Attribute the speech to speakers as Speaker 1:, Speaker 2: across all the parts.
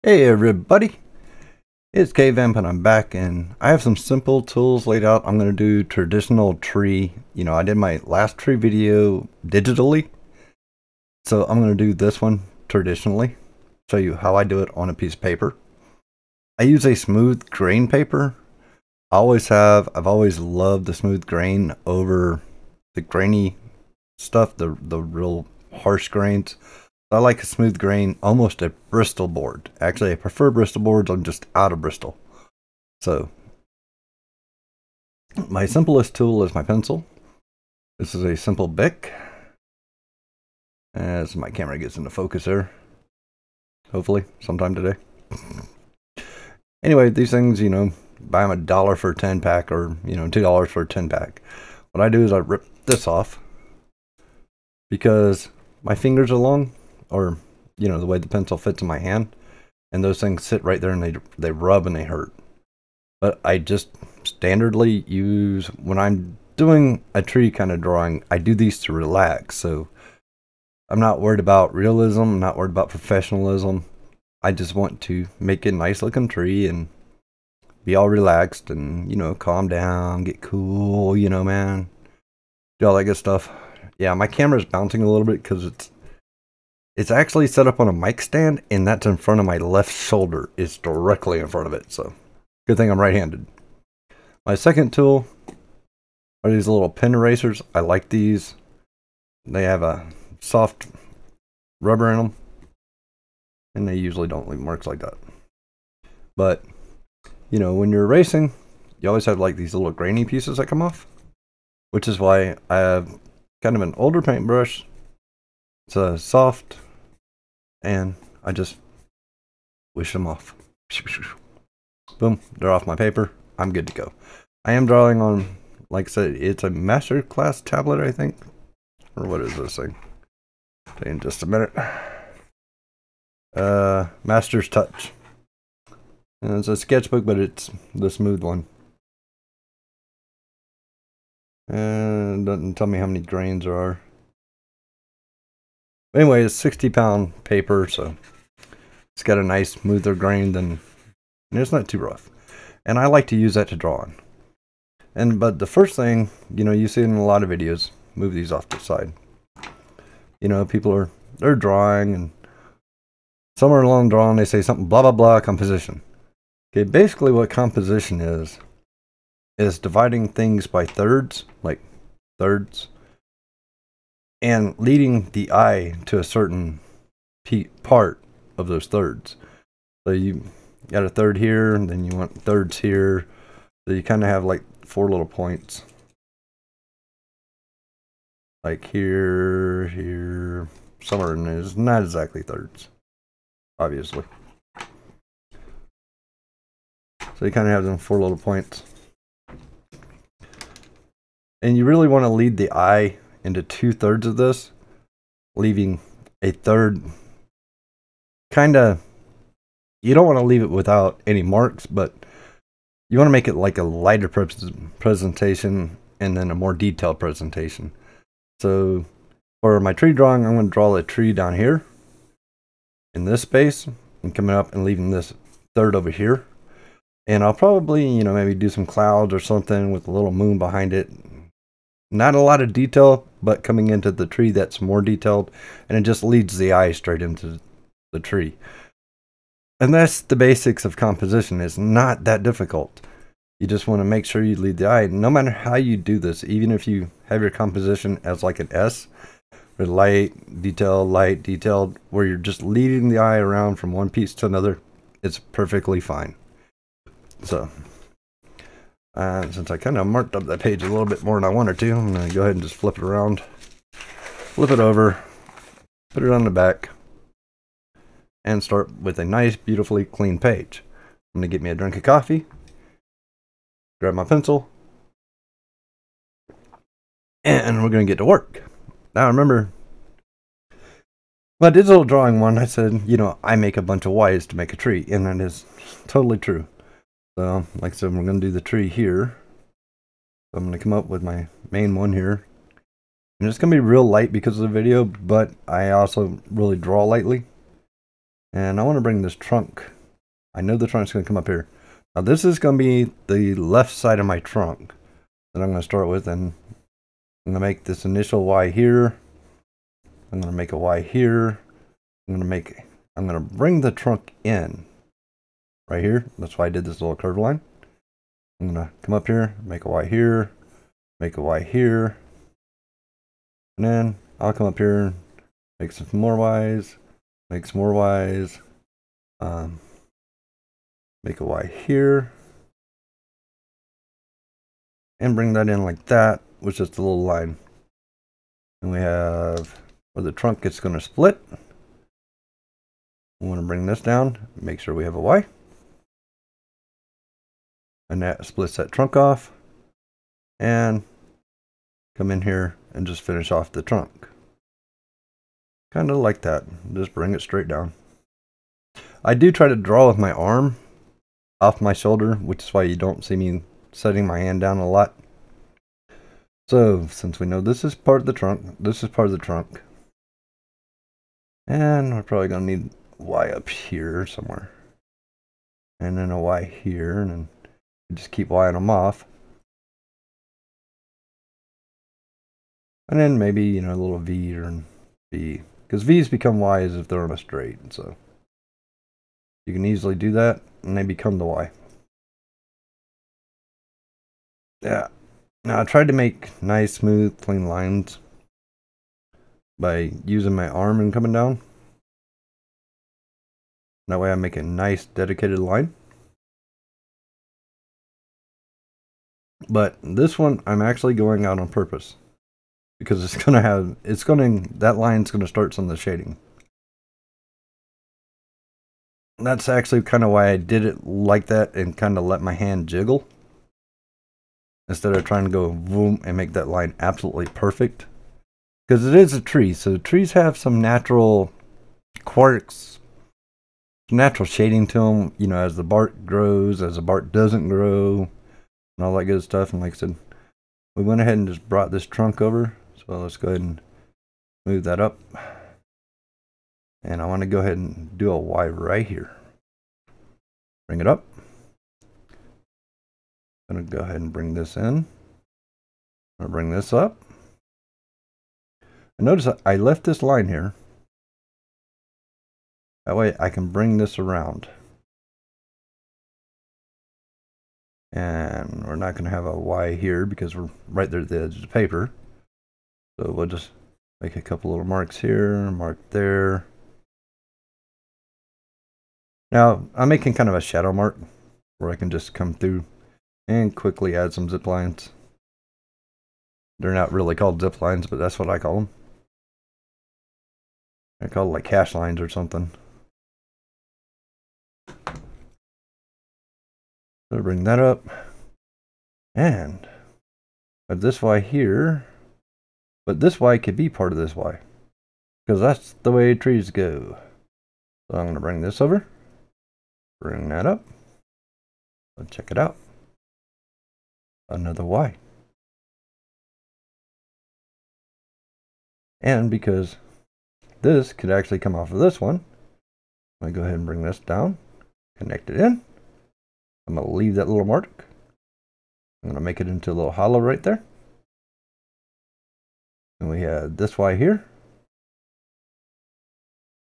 Speaker 1: Hey everybody, it's K-Vamp and I'm back and I have some simple tools laid out. I'm going to do traditional tree. I did my last tree video digitally, so I'm going to do this one traditionally. Show you how I do it on a piece of paper. I use a smooth grain paper. I've always loved the smooth grain over the grainy stuff, the real harsh grains. I like a smooth grain, almost a Bristol board. Actually, I prefer Bristol boards. I'm just out of Bristol. So, my simplest tool is my pencil. This is a simple Bic. As my camera gets into focus there. Hopefully, sometime today. Anyway, these things, buy them $1 for a 10 pack or, $2 for a 10 pack. What I do is I rip this off because my fingers are long, or the way the pencil fits in my hand, and those things sit right there and they rub and they hurt. But I just standardly use, when I'm doing a tree kind of drawing, I do these to relax. So I'm not worried about realism, I'm not worried about professionalism. I just want to make a nice looking tree and be all relaxed and calm down, get cool, man, do all that good stuff. Yeah, my camera's bouncing a little bit because it's actually set up on a mic stand, and that's in front of my left shoulder. It's directly in front of it, so good thing I'm right-handed. My second tool are these little pen erasers. I like these. They have a soft rubber in them, and they usually don't leave marks like that. But, when you're erasing, you always have like these little grainy pieces that come off, which is why I have kind of an older paintbrush. It's soft, and I just wish them off. Boom, they're off my paper. I'm good to go. I am drawing on, like I said, it's a Masterclass tablet, I think. Or what is this thing? In just a minute. Master's Touch. And it's a sketchbook, but it's the smooth one. And it doesn't tell me how many grains there are. Anyway, it's 60-pound paper, so it's got a nice smoother grain and it's not too rough. And I like to use that to draw on. But the first thing, you see in a lot of videos, move these off to the side. People they're drawing, and somewhere along drawing they say something blah blah blah composition. Okay, basically what composition is dividing things by thirds, like thirds, and leading the eye to a certain part of those thirds. So you got a third here, and then you want thirds here. So you kind of have like 4 little points. Like here, here, somewhere in there. It's not exactly thirds, obviously. So you kind of have them 4 little points. And you really want to lead the eye into 2/3 of this, leaving a third you don't want to leave it without any marks, but you want to make it like a lighter presentation and then a more detailed presentation. So for my tree drawing, I'm going to draw a tree down here in this space and coming up and leaving this third over here. And I'll probably, maybe do some clouds or something with a little moon behind it. Not a lot of detail, but coming into the tree that's more detailed, and it just leads the eye straight into the tree. And that's the basics of composition. It's not that difficult. You just want to make sure you lead the eye. No matter how you do this, even if you have your composition as like an S, with light, detailed, where you're just leading the eye around from one piece to another, it's perfectly fine. So, since I kind of marked up that page a little bit more than I wanted to, I'm going to go ahead and just flip it around, flip it over, put it on the back, and start with a nice, beautifully clean page. I'm going to get me a drink of coffee, grab my pencil, and we're going to get to work. Now remember, my digital drawing one, I said, I make a bunch of Ys to make a tree, and that is totally true. So, like I said, we're going to do the tree here. So I'm going to come up with my main one here. And it's going to be real light because of the video, but I also really draw lightly. And I want to bring this trunk. I know the trunk's going to come up here. Now this is going to be the left side of my trunk that I'm going to start with, and I'm going to make this initial Y here. I'm going to make a Y here. I'm going to bring the trunk in right here. That's why I did this little curve line. I'm going to come up here, make a Y here, make a Y here. And then I'll come up here, make some more Ys, make some more Ys, make a Y here, and bring that in like that with just a little line. And we have where the trunk is going to split. We want to bring this down, make sure we have a Y. And that splits that trunk off. And come in here and just finish off the trunk. Kind of like that. Just bring it straight down. I do try to draw with my arm off my shoulder, which is why you don't see me setting my hand down a lot. So, since we know this is part of the trunk, this is part of the trunk. And we're probably going to need Y up here somewhere. And then a Y here, and then just keep Y'ing them off. And then maybe, you know, a little V or V. Because V's become Y's if they're on a straight. So you can easily do that, and they become the Y. Yeah. Now I tried to make nice, smooth, clean lines by using my arm and coming down. That way I make a nice, dedicated line. But this one, I'm actually going out on purpose. Because it's going to have, that line's going to start some of the shading. That's actually kind of why I did it like that and kind of let my hand jiggle. Instead of trying to go boom and make that line absolutely perfect. Because it is a tree, so trees have some natural quirks, natural shading to them, you know, as the bark grows, as the bark doesn't grow, and all that good stuff. And like I said, we went ahead and just brought this trunk over. So let's go ahead and move that up. And I want to go ahead and do a Y right here. Bring it up. I'm going to go ahead and bring this in. I'm going to bring this up. And notice I left this line here. That way I can bring this around. And we're not going to have a Y here because we're right there at the edge of the paper. So we'll just make a couple little marks here, mark there. Now I'm making kind of a shadow mark where I can just come through and quickly add some zip lines. They're not really called zip lines, but that's what I call them. I call it like hash lines or something. So bring that up. And but this Y here, but this Y could be part of this Y. Because that's the way trees go. So I'm going to bring this over. Bring that up. Let's check it out. Another Y. And because this could actually come off of this one, I'm going to go ahead and bring this down, connect it in. I'm going to leave that little mark. I'm going to make it into a little hollow right there. And we have this Y here.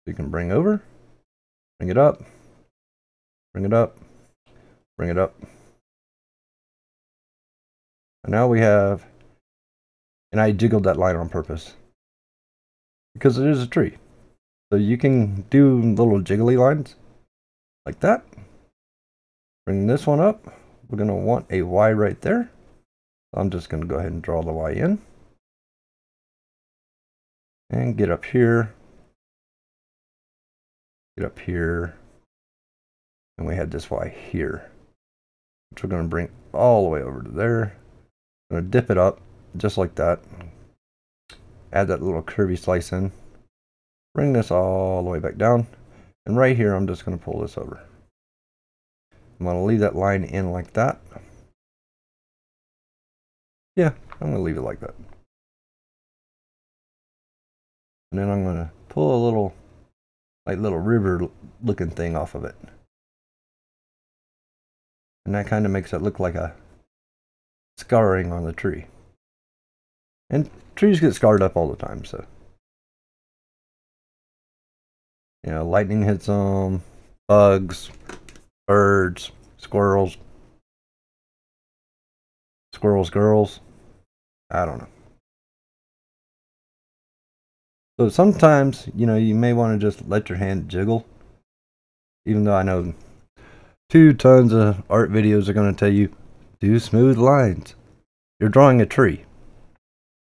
Speaker 1: You can bring over, bring it up, bring it up, bring it up. And now we have, and I jiggled that line on purpose because it is a tree. So you can do little jiggly lines like that. Bring this one up. We're going to want a Y right there. I'm just going to go ahead and draw the Y in. And get up here. Get up here. And we had this Y here, which we're going to bring all the way over to there. I'm going to dip it up just like that. Add that little curvy slice in. Bring this all the way back down. And right here, I'm just going to pull this over. I'm going to leave that line in like that. Yeah, I'm going to leave it like that. And then I'm going to pull a little like little river looking thing off of it. And that kind of makes it look like a scarring on the tree. And trees get scarred up all the time, so. You know, lightning hits them, bugs, birds, squirrels. Squirrels, girls. I don't know. So sometimes, you know, you may want to just let your hand jiggle. Even though I know 2 tons of art videos are going to tell you, do smooth lines. You're drawing a tree.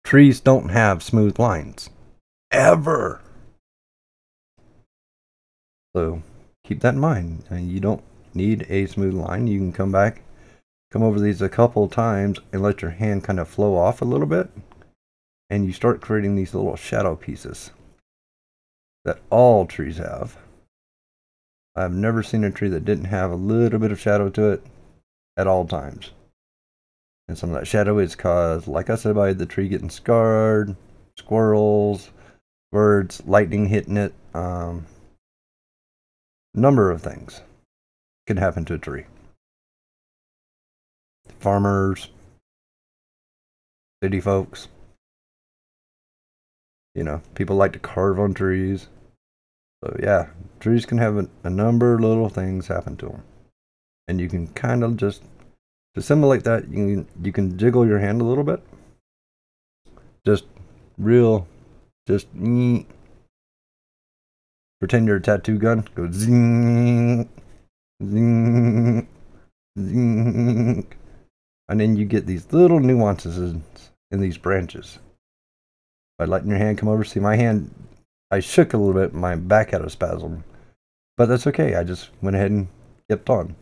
Speaker 1: Trees don't have smooth lines. Ever. So keep that in mind. You don't need a smooth line. You can come over these a couple times and let your hand kind of flow off a little bit. And you start creating these little shadow pieces that all trees have. I've never seen a tree that didn't have a little bit of shadow to it at all times. And some of that shadow is caused, like I said, by the tree getting scarred, squirrels, birds, lightning hitting it. Number of things can happen to a tree. Farmers, city folks, you know, people like to carve on trees. So yeah, trees can have a number of little things happen to them. And you can kind of just, to simulate that, you can jiggle your hand a little bit. Just pretend you're a tattoo gun. Go zing, zing, zing. And then you get these little nuances in these branches. By letting your hand come over, see my hand, I shook a little bit, my back had a spasm. But that's okay, I just went ahead and kept on.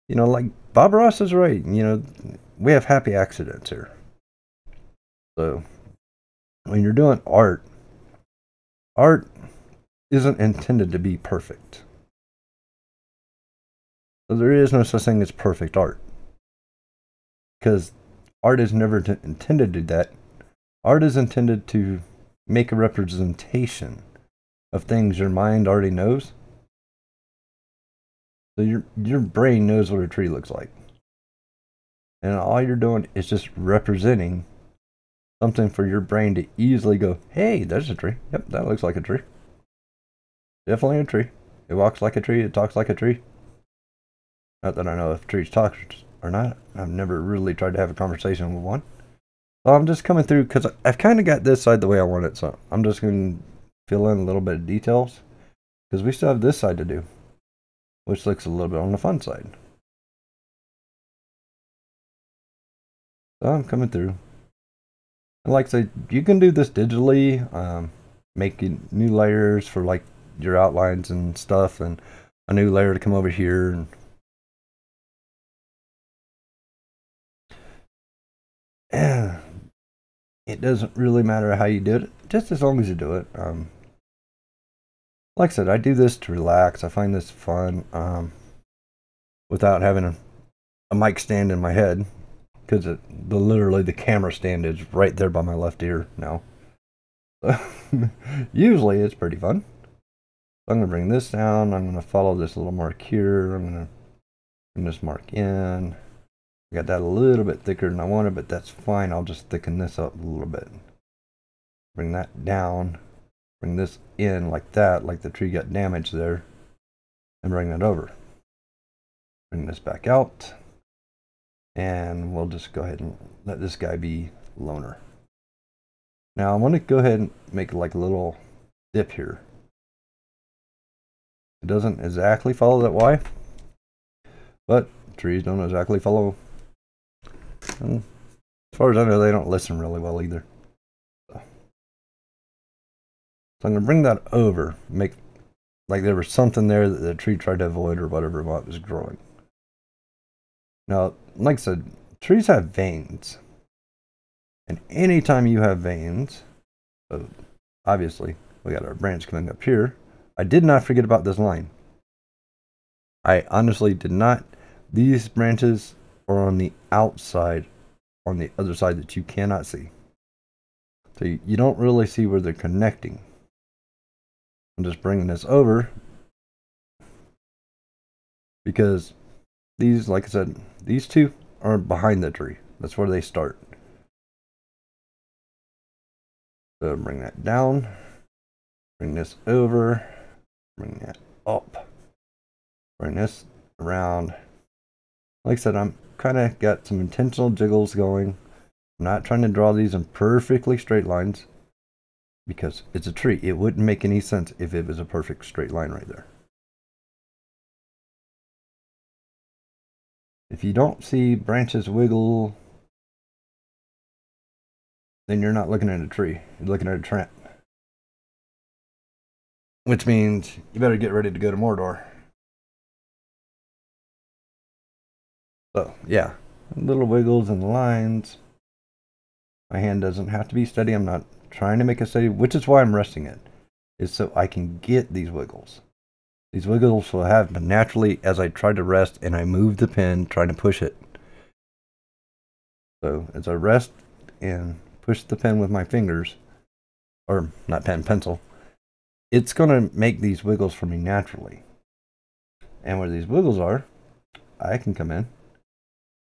Speaker 1: You know, like Bob Ross is right, you know, we have happy accidents here. So, when you're doing art isn't intended to be perfect. So there is no such thing as perfect art. Because art is never intended to do that. Art is intended to make a representation of things your mind already knows. So your brain knows what a tree looks like. And all you're doing is just representing something for your brain to easily go, hey, there's a tree. Yep, that looks like a tree. Definitely a tree. It walks like a tree. It talks like a tree. Not that I know if trees talk or not. I've never really tried to have a conversation with one. So I'm just coming through because I've kind of got this side the way I want it. So I'm just going to fill in a little bit of details because we still have this side to do, which looks a little bit on the fun side. So I'm coming through. And like I said, you can do this digitally, making new layers for like your outlines and stuff, and a new layer to come over here. And it doesn't really matter how you do it, just as long as you do it. Like I said, I do this to relax. I find this fun without having a mic stand in my head, because literally the camera stand is right there by my left ear now. Usually it's pretty fun. So I'm going to bring this down. I'm going to follow this little mark here. I'm going to bring this mark in. I got that a little bit thicker than I wanted, but that's fine. I'll just thicken this up a little bit. Bring that down. Bring this in like that, like the tree got damaged there. And bring that over. Bring this back out. And we'll just go ahead and let this guy be loner. Now I want to go ahead and make like a little dip here. It doesn't exactly follow that Y, but trees don't exactly follow. And as far as I know, they don't listen really well either. So I'm going to bring that over, make like there was something there that the tree tried to avoid or whatever while it was growing. Now, like I said, trees have veins. And anytime you have veins, so obviously we got our branch coming up here. I did not forget about this line. I honestly did not. These branches are on the outside, on the other side that you cannot see. So you don't really see where they're connecting. I'm just bringing this over because these, like I said, these two are behind the tree. That's where they start. So bring that down, bring this over, bring that up, bring this around. Like I said, I'm kind of got some intentional jiggles going. I'm not trying to draw these in perfectly straight lines because it's a tree. It wouldn't make any sense if it was a perfect straight line right there. If you don't see branches wiggle, then you're not looking at a tree. You're looking at a trend. Which means you better get ready to go to Mordor. So, yeah, little wiggles and lines. My hand doesn't have to be steady. I'm not trying to make it steady, which is why I'm resting it, is so I can get these wiggles. These wiggles will happen naturally as I try to rest and I move the pen trying to push it. So as I rest and push the pen with my fingers, or not pen, pencil, it's going to make these wiggles for me naturally. And where these wiggles are, I can come in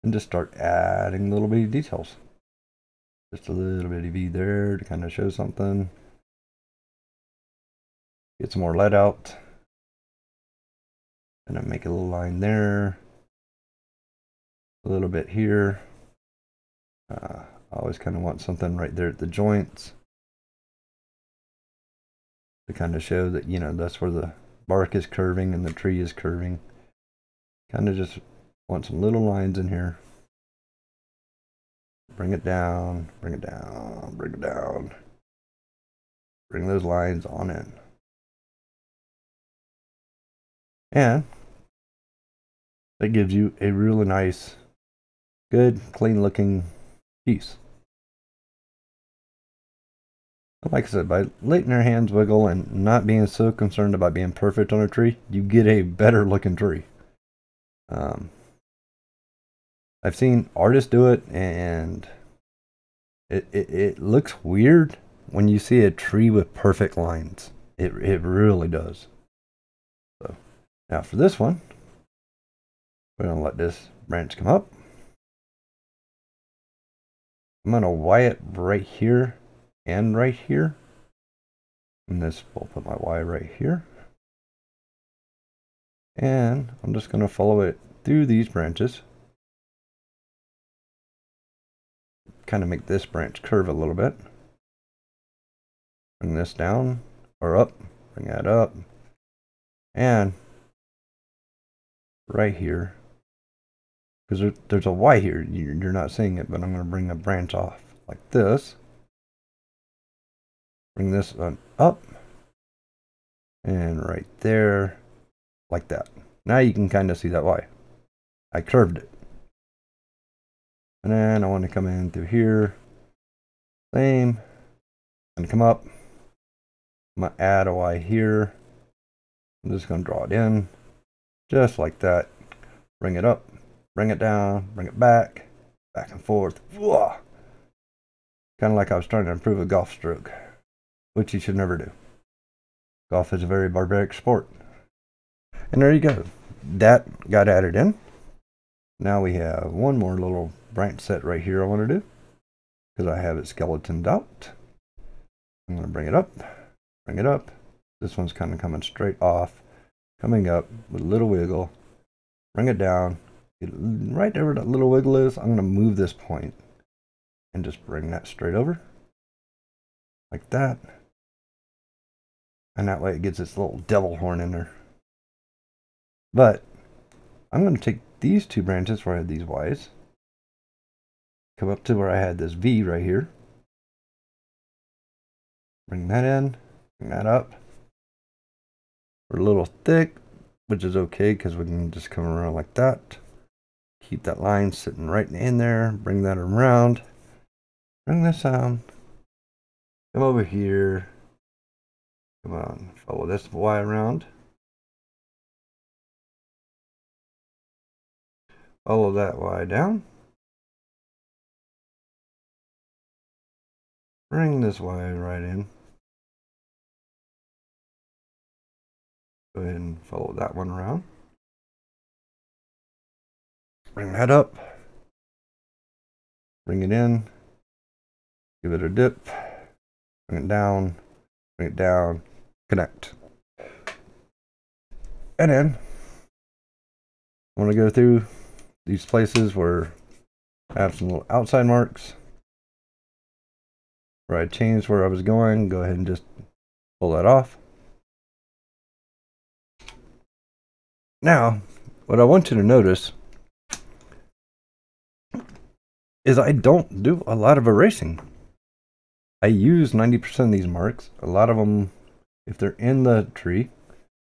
Speaker 1: and just start adding little bitty details. Just a little bitty V there to kind of show something. Get some more lead out. And I make a little line there. A little bit here. I always kind of want something right there at the joints to kind of show that, you know, that's where the bark is curving and the tree is curving. Kind of just want some little lines in here. Bring it down, bring it down, bring it down. Bring those lines on in. And that gives you a really nice, good, clean looking piece. Like I said, by letting your hands wiggle and not being so concerned about being perfect on a tree, you get a better looking tree. I've seen artists do it, and it looks weird when you see a tree with perfect lines. It really does. So now for this one, we're going to let this branch come up. I'm going to Y it right here and right here. And this will put my Y right here. And I'm just going to follow it through these branches. Kind of make this branch curve a little bit. Bring this down or up. Bring that up. And right here, because there's a Y here, you're not seeing it, but I'm going to bring the branch off like this. Bring this one up. And right there, like that. Now you can kind of see that Y. I curved it. And then I want to come in through here. Same. And come up. I'm going to add a Y here. I'm just going to draw it in. Just like that. Bring it up. Bring it down. Bring it back. Back and forth. Kind of like I was trying to improve a golf stroke. Which you should never do. Golf is a very barbaric sport. And there you go. That got added in. Now we have one more little branch set right here I want to do. Because I have it skeletoned out. I'm going to bring it up. Bring it up. This one's kind of coming straight off. Coming up with a little wiggle. Bring it down. Get right there where that little wiggle is. I'm going to move this point. And just bring that straight over. Like that. And that way it gets its little devil horn in there. But I'm going to take these two branches where I had these Y's. Come up to where I had this V right here. Bring that in. Bring that up. We're a little thick, which is okay because we can just come around like that. Keep that line sitting right in there. Bring that around. Bring this down. Come over here. Come on. Follow this Y around. Follow that Y down. Bring this Y right in. Go ahead and follow that one around. Bring that up. Bring it in. Give it a dip. Bring it down. Bring it down. Connect. And then I want to go through these places where I have some little outside marks where I changed where I was going. Go ahead and just pull that off. Now, what I want you to notice is I don't do a lot of erasing. I use 90% of these marks. A lot of them, if they're in the tree,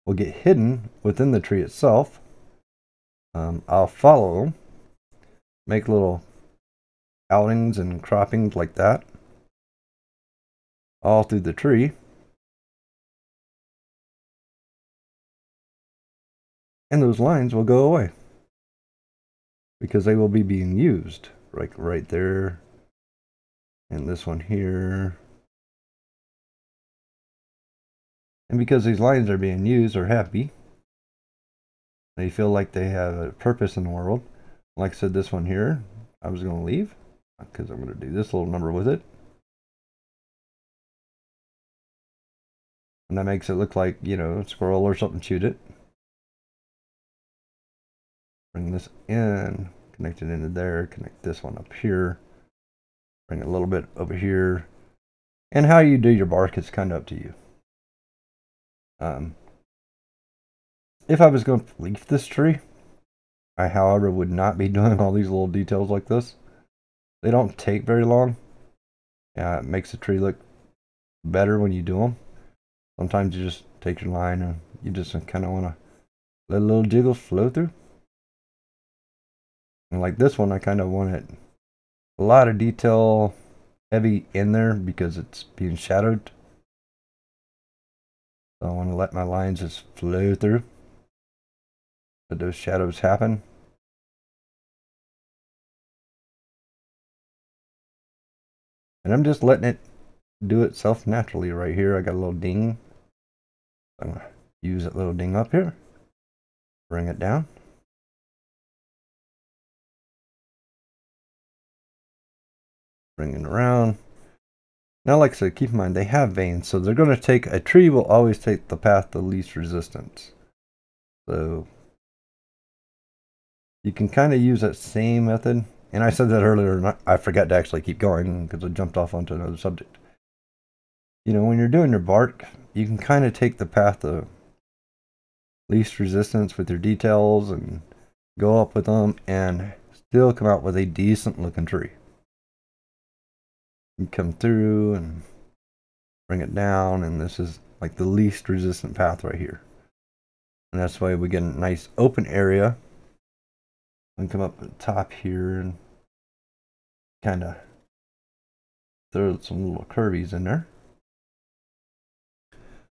Speaker 1: will get hidden within the tree itself. I'll follow them, make little outings and croppings like that all through the tree. And those lines will go away because they will be being used, like right there and this one here. And because these lines are being used or happy, they feel like they have a purpose in the world. Like I said, this one here, I was going to leave because I'm going to do this little number with it. And that makes it look like, you know, a squirrel or something chewed it. Bring this in, connect it into there, connect this one up here. Bring it a little bit over here. And how you do your bark is kind of up to you. If I was going to leaf this tree, I, however, would not be doing all these little details like this. They don't take very long. It makes the tree look better when you do them. Sometimes you just take your line and you just kind of want to let a little jiggle flow through. And like this one, I kind of want it a lot of detail heavy in there because it's being shadowed. So I want to let my lines just flow through. Let those shadows happen. And I'm just letting it do itself naturally right here. I got a little ding. I'm going to use that little ding up here. Bring it down. Bring it around. Now, like I said, keep in mind, they have veins. So they're going to take, a tree will always take the path of least resistance. So you can kind of use that same method. And I said that earlier, and I forgot to actually keep going because I jumped off onto another subject. You know, when you're doing your bark, you can kind of take the path of least resistance with your details and go up with them and still come out with a decent looking tree. You come through and bring it down, and this is like the least resistant path right here. And that's why we get a nice open area. And come up at the top here and kind of throw some little curvies in there.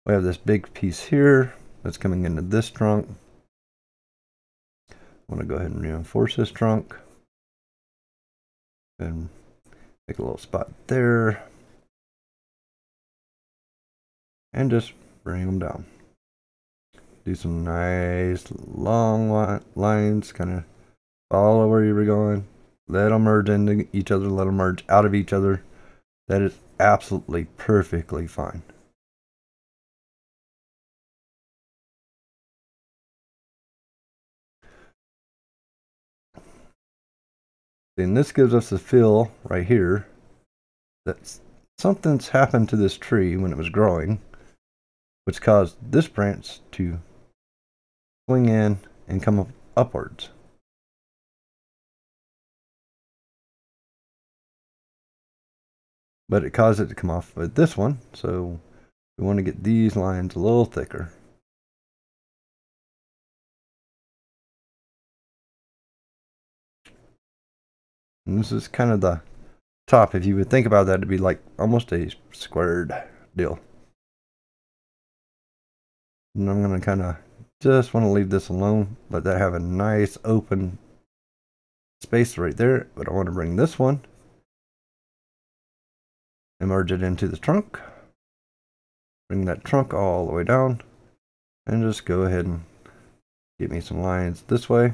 Speaker 1: We have this big piece here that's coming into this trunk. I want to go ahead and reinforce this trunk. And make a little spot there. And just bring them down. Do some nice long lines, kind of follow where you were going. Let them merge into each other, let them merge out of each other. That is absolutely perfectly fine. And this gives us a feel right here that something's happened to this tree when it was growing, which caused this branch to swing in and come up upwards. But it caused it to come off with this one, so we want to get these lines a little thicker. And this is kind of the top. If you would think about that, it'd be like almost a squared deal. And I'm going to kind of just want to leave this alone, let that have a nice open space right there. But I want to bring this one and merge it into the trunk. Bring that trunk all the way down. And just go ahead and get me some lines this way.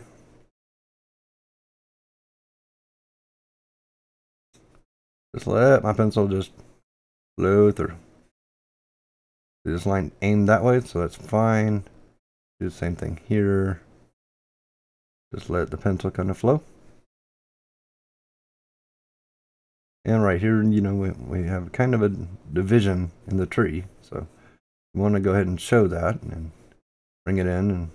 Speaker 1: Just let my pencil just flow through. This line aimed that way, so that's fine. Do the same thing here. Just let the pencil kind of flow. And right here, you know, we have kind of a division in the tree. So we want to go ahead and show that and bring it in and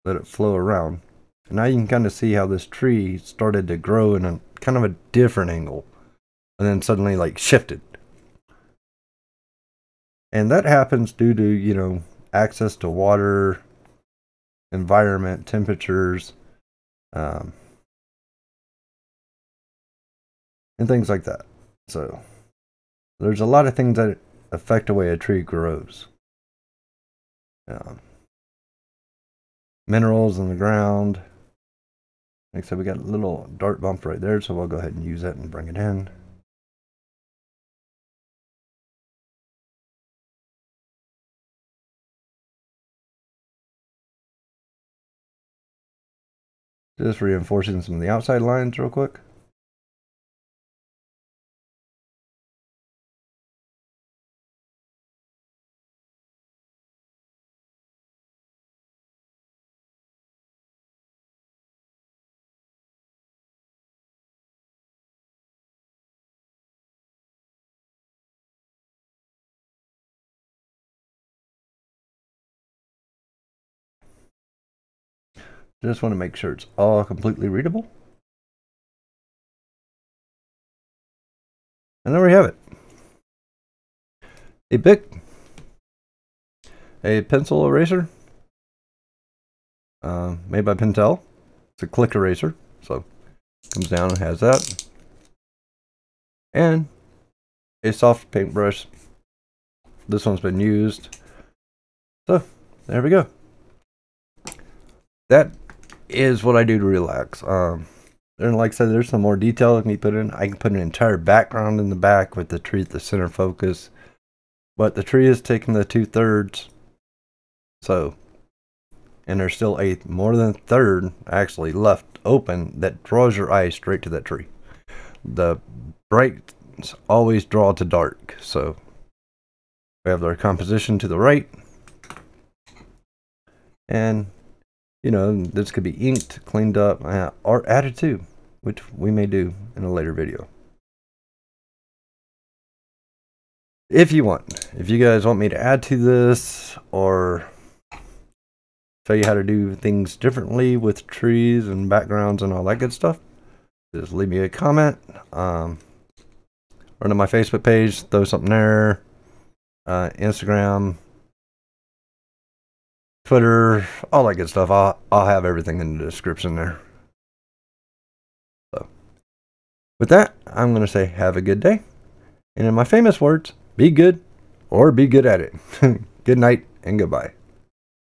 Speaker 1: let it flow around. And now you can kind of see how this tree started to grow in a kind of a different angle. And then suddenly like shifted. And that happens due to, you know, access to water, environment, temperatures, and things like that. So there's a lot of things that affect the way a tree grows. Minerals in the ground. Like I said, we got a little dart bump right there, so we'll go ahead and use that and bring it in. Just reinforcing some of the outside lines real quick. Just want to make sure it's all completely readable. And there we have it. A Bic, a pencil eraser, made by Pentel. It's a click eraser, so it comes down and has that. And a soft paintbrush. This one's been used. So there we go. That is what I do to relax. And like I said, there's some more detail that can be put in. I can put an entire background in the back with the tree at the center focus. But the tree is taking the 2/3. So, and there's still more than a third actually left open that draws your eye straight to that tree. The brights always draw to dark. So we have our composition to the right. And, you know, this could be inked, cleaned up, or added to, which we may do in a later video. If you want. If you guys want me to add to this or tell you how to do things differently with trees and backgrounds and all that good stuff, just leave me a comment. Run to my Facebook page, throw something there. Instagram, Twitter, all that good stuff. I'll have everything in the description there. So, with that, I'm going to say have a good day. And in my famous words, be good or be good at it. Good night and goodbye.